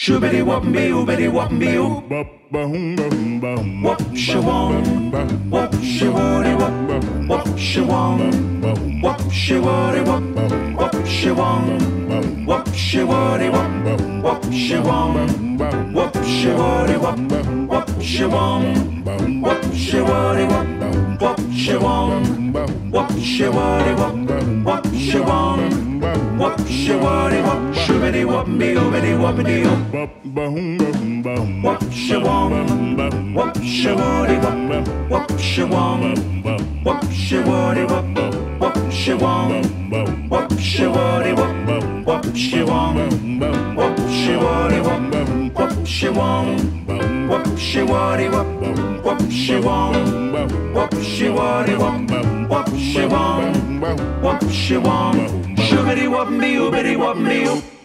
Shoobity wop me oobity wop me oo. Wop shawong, wop shawody wop, wop shawong, wop shawody wop, wop shawong, wop shawody wop, wop shawong, wop shawody wop, wop shawong, wop shawody wop, wop shawong, wop shawody wop, wop shawong, wop shawody wop. Shoobity wop me oobity wopity oo. Wop shawong, wop shawody wop, wop shawong, wop shawody wop, wop shawong, wop shawody wop, wop shawong, wop shawody wop, wop shawong, wop shawody wop, wop shawong, wop shawody wop, wop shawong, wop shawong. Shoobity wop me oobity wop me oo.